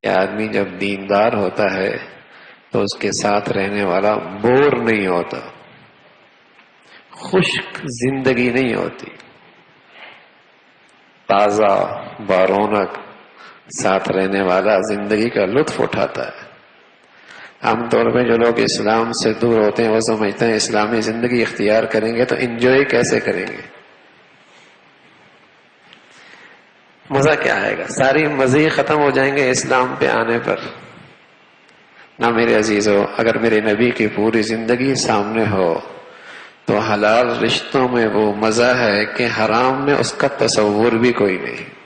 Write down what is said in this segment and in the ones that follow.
کہ آدمی جب دیندار ہوتا ہے تو اس کے ساتھ رہنے والا بور نہیں ہوتا، خشک زندگی نہیں ہوتی، تازہ بارونق ساتھ رہنے والا زندگی کا لطف اٹھاتا ہے۔ عام طور پہ جو لوگ اسلام سے دور ہوتے ہیں وہ سمجھتے ہیں اسلامی زندگی اختیار کریں گے تو انجوائے کیسے کریں گے، مزہ کیا آئے گا، ساری مزے ختم ہو جائیں گے اسلام پہ آنے پر۔ نہ میرے عزیزو، اگر میرے نبی کی پوری زندگی سامنے ہو تو حلال رشتوں میں وہ مزہ ہے کہ حرام میں اس کا تصور بھی کوئی نہیں۔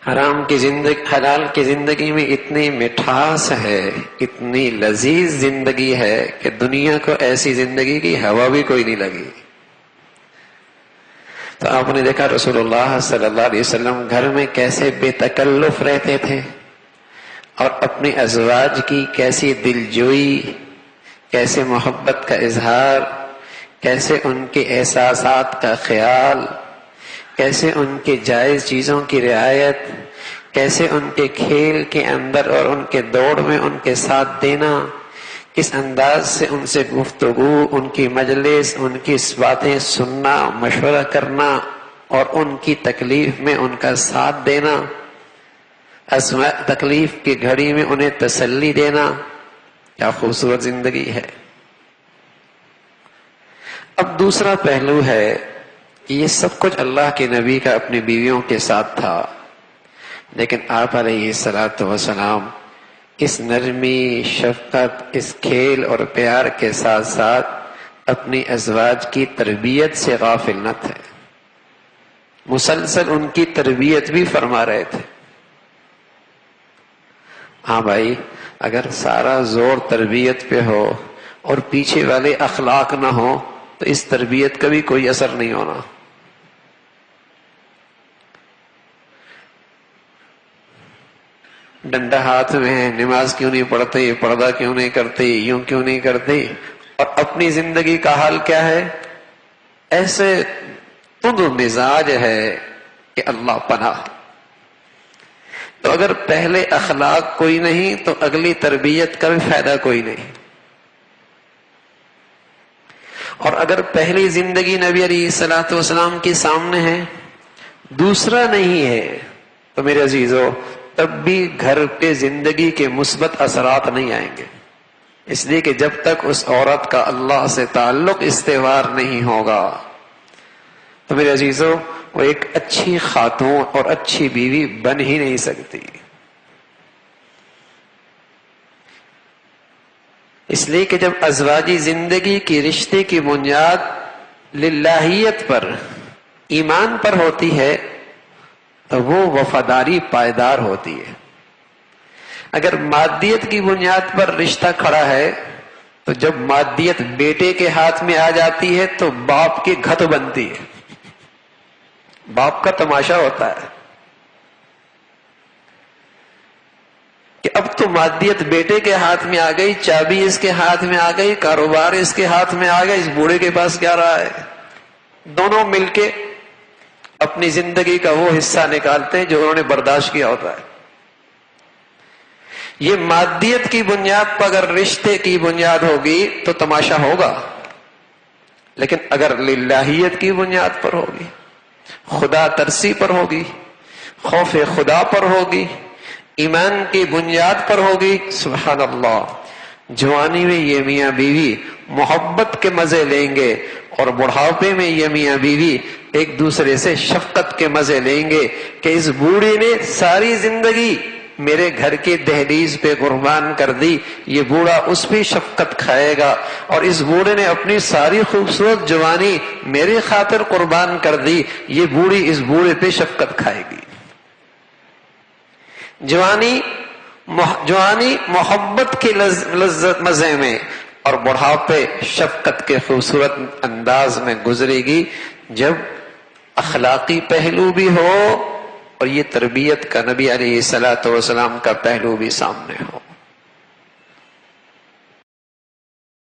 حلال کی زندگی میں اتنی مٹھاس ہے، اتنی لذیذ زندگی ہے کہ دنیا کو ایسی زندگی کی ہوا بھی کوئی نہیں لگی۔ تو آپ نے دیکھا رسول اللہ صلی اللہ علیہ وسلم گھر میں کیسے بے تکلف رہتے تھے، اور اپنی ازواج کی کیسی دلجوئی، کیسے محبت کا اظہار، کیسے ان کے احساسات کا خیال، کیسے ان کے جائز چیزوں کی رعایت، کیسے ان کے کھیل کے اندر اور ان کے دوڑ میں ان کے ساتھ دینا، کس انداز سے ان سے گفتگو، ان کی مجلس، ان کی باتیں سننا، مشورہ کرنا اور ان کی تکلیف میں ان کا ساتھ دینا، تکلیف کی گھڑی میں انہیں تسلی دینا، کیا خوبصورت زندگی ہے۔ اب دوسرا پہلو ہے کہ یہ سب کچھ اللہ کے نبی کا اپنی بیویوں کے ساتھ تھا، لیکن آپ علیہ الصلوۃ والسلام اس نرمی، شفقت، اس کھیل اور پیار کے ساتھ ساتھ اپنی ازواج کی تربیت سے غافل نہ تھے، مسلسل ان کی تربیت بھی فرما رہے تھے۔ ہاں بھائی، اگر سارا زور تربیت پہ ہو اور پیچھے والے اخلاق نہ ہو تو اس تربیت کا بھی کوئی اثر نہیں ہونا۔ ڈنڈا ہاتھ میں ہے، نماز کیوں نہیں پڑھتے، پردہ کیوں نہیں کرتے، یوں کیوں نہیں کرتے، اور اپنی زندگی کا حال کیا ہے، ایسے تند مزاج ہے کہ اللہ پناہ۔ تو اگر پہلے اخلاق کوئی نہیں تو اگلی تربیت کا بھی فائدہ کوئی نہیں، اور اگر پہلی زندگی نبی علیہ الصلوۃ والسلام کے سامنے ہے، دوسرا نہیں ہے، تو میرے عزیزو تب بھی گھر پہ زندگی کے مثبت اثرات نہیں آئیں گے، اس لیے کہ جب تک اس عورت کا اللہ سے تعلق استوار نہیں ہوگا تو میرے عزیزو وہ ایک اچھی خاتون اور اچھی بیوی بن ہی نہیں سکتی۔ اس لیے کہ جب ازواجی زندگی کی رشتے کی بنیاد للہیت پر، ایمان پر ہوتی ہے تو وہ وفاداری پائیدار ہوتی ہے۔ اگر مادیت کی بنیاد پر رشتہ کھڑا ہے تو جب مادیت بیٹے کے ہاتھ میں آ جاتی ہے تو باپ کی گھت بنتی ہے، باپ کا تماشا ہوتا ہے کہ اب تو مادیت بیٹے کے ہاتھ میں آ گئی، چابی اس کے ہاتھ میں آ گئی، کاروبار اس کے ہاتھ میں آ گیا، اس بوڑھے کے پاس کیا رہا ہے۔ دونوں مل کے اپنی زندگی کا وہ حصہ نکالتے ہیں جو انہوں نے برداشت کیا ہوتا ہے۔ یہ مادیت کی بنیاد پر اگر رشتے کی بنیاد ہوگی تو تماشا ہوگا، لیکن اگر للہیت کی بنیاد پر ہوگی، خدا ترسی پر ہوگی، خوف خدا پر ہوگی، ایمان کی بنیاد پر ہوگی، سبحان اللہ، جوانی میں یہ میاں بیوی محبت کے مزے لیں گے اور بڑھاپے میں یہ میاں بیوی ایک دوسرے سے شفقت کے مزے لیں گے کہ اس بوڑھے نے ساری زندگی میرے گھر کی دہلیز پہ قربان کر دی، یہ بوڑھا اس پہ شفقت کھائے گا، اور اس بوڑھے نے اپنی ساری خوبصورت جوانی میرے خاطر قربان کر دی، یہ بوڑھی اس بوڑھے پہ شفقت کھائے گی۔ جوانی محبت کے لذت مزے میں اور بڑھاپے شفقت کے خوبصورت انداز میں گزرے گی، جب اخلاقی پہلو بھی ہو اور یہ تربیت کا نبی علیہ الصلوۃ والسلام کا پہلو بھی سامنے ہو۔